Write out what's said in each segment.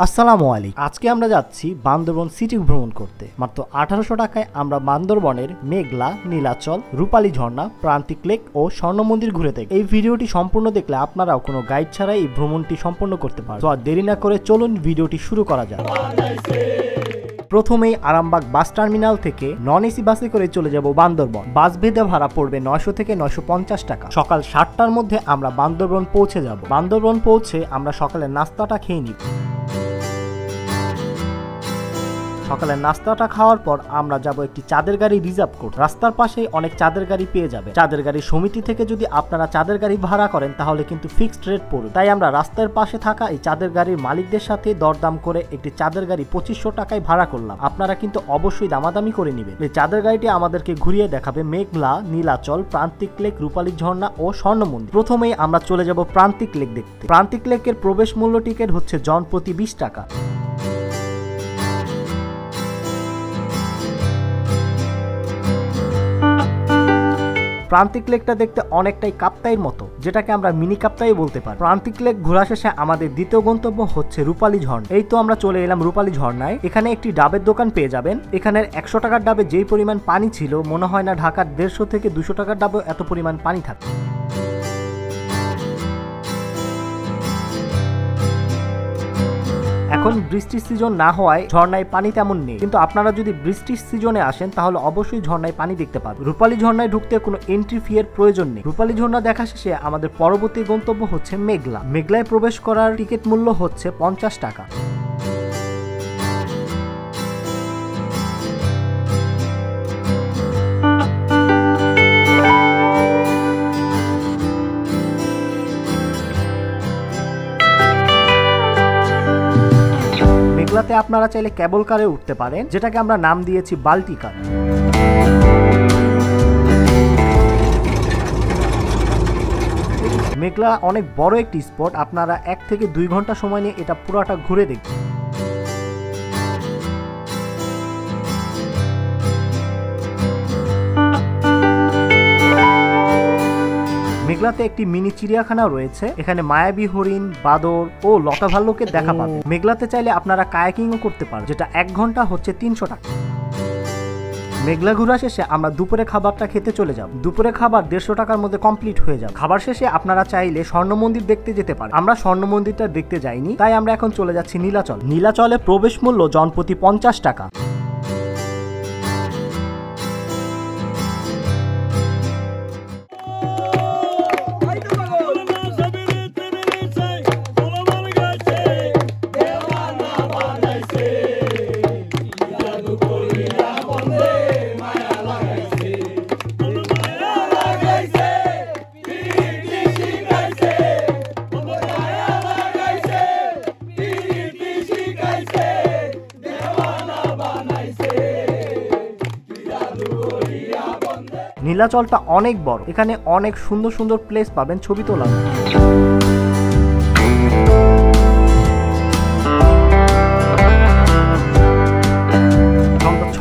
আসসালামু আলাইকুম। আজকে আমরা যাচ্ছি বান্দরবন সিটি ভ্রমণ করতে। মাত্র 1800 টাকায় আমরা বান্দরবনের মেঘলা, নীলাচল, রূপালী ঝর্ণা, প্রান্তিক লেক ও স্বর্ণ মন্দির ঘুরে দেখব। এই ভিডিওটি সম্পূর্ণ দেখলে আপনারাও কোনো গাইড ছাড়াই এই ভ্রমণটি সম্পন্ন করতে পারবেন। তো আর দেরি না করে চলুন ভিডিওটি শুরু করা যাক। প্রথমেই আরামবাগ বাস টার্মিনাল থেকে নন এসি বাসে করে চলে যাব বান্দরবন। বাস ভেদে ভাড়া পড়বে 900 থেকে 950 টাকা। সকাল 7টার মধ্যে আমরা বান্দরবন পৌঁছে যাব। বান্দরবন পৌঁছে আমরা সকালের নাস্তাটা খেয়ে নিব। সকালের নাস্তাটা খাওয়ার পর আমরা যাব একটি চাঁদের গাড়ি রিজার্ভ করতে। রাস্তার পাশেই অনেক চাঁদের গাড়ি পেয়ে যাবে। চাঁদের গাড়ি সমিতি থেকে যদি আপনারা চাঁদের গাড়ি ভাড়া করেন তাহলে কিন্তু ফিক্সড রেট পড়বে। তাই আমরা রাস্তার পাশে থাকা এই চাঁদের গাড়ির মালিকদের সাথে দরদাম করে একটি চাঁদের গাড়ি 2500 টাকায় ভাড়া করলাম। আপনারা কিন্তু অবশ্যই দামাদামি করে নেবেন। এই চাঁদের গাড়িটি আমাদেরকে ঘুরিয়ে দেখাবে মেঘলা, নীলাচল, প্রান্তিক লেক, রূপালী ঝর্ণা ও স্বর্ণ মন্দির। প্রথমেই আমরা চলে যাব প্রান্তিক লেক দেখতে। প্রান্তিক লেকের প্রবেশ মূল্য টিকিট হচ্ছে জন প্রতি 20 টাকা। প্রান্তিক লেকটা দেখতে অনেকটাই কাপ্তাইয়ের মতো, যেটাকে আমরা মিনি কাপ্তাই বলতে পারি। প্রান্তিক লেক ঘোরা শেষে আমাদের দ্বিতীয় গন্তব্য হচ্ছে রূপালী ঝর্ণা। এই তো আমরা চলে এলাম রূপালী ঝর্ণায়। এখানে একটি ডাবের দোকান পেয়ে যাবেন। এখানের 100 টাকার ডাবে যেই পরিমাণ পানি ছিল, মনে হয় না ঢাকার 150 থেকে 200 টাকার ডাবে এত পরিমাণ পানি থাকে। এখন বৃষ্টির সিজন না হওয়ায় ঝর্ণায় পানি তেমন নেই, কিন্তু আপনারা যদি বৃষ্টির সিজনে আসেন তাহলে অবশ্যই ঝর্ণায় পানি দেখতে পাবেন। রূপালী ঝর্ণায় ঢুকতে কোনো এন্ট্রি ফি এর প্রয়োজন নেই। রূপালী ঝর্ণা দেখা শেষে আমাদের পরবর্তী গন্তব্য হচ্ছে মেঘলা। মেঘলায় প্রবেশ করার টিকিট মূল্য হচ্ছে 50 টাকা। মেঘলাতে আপনারা চাইলে কেবল কারে উঠতে পারেন, যেটাকে আমরা নাম দিয়েছি বাল্টি কার। মেঘলা অনেক বড় একটি স্পট। আপনারা 1 থেকে 2 ঘন্টা সময় নিয়ে এটা পুরোটা ঘুরে দেখবেন। মেঘলাতে একটি মিনি চিড়িয়াখানাও রয়েছে। এখানে মায়াবী হরিণ, বাদর ও লতা ভাল্লুকের দেখা পাবেন। মেঘলাতে চাইলে আপনারা কায়াকিংও করতে পারেন, যেটা 1 ঘন্টা হচ্ছে 300 টাকা। মেঘলা ঘোরা শেষে আমরা দুপুরে খাবারটা খেতে চলে যাব। দুপুরে খাবার 150 টাকার মধ্যে কমপ্লিট হয়ে যাবে। খাবার শেষে আপনারা চাইলে স্বর্ণ মন্দির দেখতে যেতে পারেন। আমরা স্বর্ণ মন্দিরটা দেখতে যাইনি, তাই আমরা এখন চলে যাচ্ছি নীলাচল। নীলাচলে প্রবেশ মূল্য জনপ্রতি 50 টাকা। নীলাচলটা অনেক বড়। এখানে অনেক সুন্দর সুন্দর প্লেস পাবেন ছবি তোলার।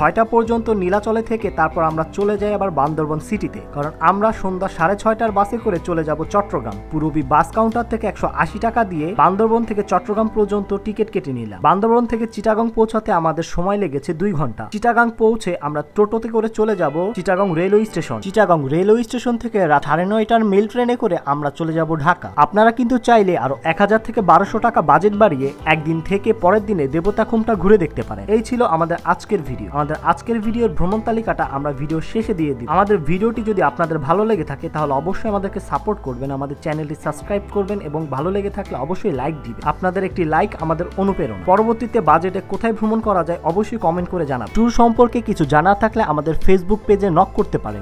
6টা পর্যন্ত নীলাচলে থেকে তারপর আমরা চলে যাই আবার বান্দরবন সিটিতে, কারণ আমরা সন্ধ্যা 6:30টার বাসে করে চলে যাব চট্টগ্রাম। পূরবী বাস কাউন্টার থেকে 180 টাকা দিয়ে বান্দরবন থেকে চট্টগ্রাম পর্যন্ত টিকিট কেটে নিলাম। বান্দরবন থেকে চিটাগং পৌঁছাতে আমাদের সময় লেগেছে 2 ঘন্টা। চিটাগং পৌঁছে আমরা টোটোতে করে চলে যাব Chittagong railway station. Chittagong railway station থেকে রাত 9:30টার মেল ট্রেনে করে আমরা চলে যাব ঢাকা। আপনারা কিন্তু চাইলে আরো 1000 থেকে 1200 টাকা বাজেট বাড়িয়ে একদিন থেকে পরের দিনে দেবতাখুমটা ঘুরে দেখতে পারেন। এই ছিল আমাদের আজকের ভিডিও। আজকের ভিডিওর ভ্রমণ তালিকাটা আমরা ভিডিও শেষে দিয়ে দিই। আমাদের ভিডিওটি যদি আপনাদের ভালো লেগে থাকে তাহলে অবশ্যই আমাদেরকে সাপোর্ট করবেন, আমাদের চ্যানেলটি সাবস্ক্রাইব করবেন এবং ভালো লেগে থাকলে অবশ্যই লাইক দিবেন। আপনাদের একটি লাইক আমাদের অনুপ্রেরণা। পরবর্তীতে বাজেটে কোথায় ভ্রমণ করা যায় অবশ্যই কমেন্ট করে জানাবেন। ট্যুর সম্পর্কে কিছু জানার থাকলে আমাদের ফেসবুক পেজে নক করতে পারেন।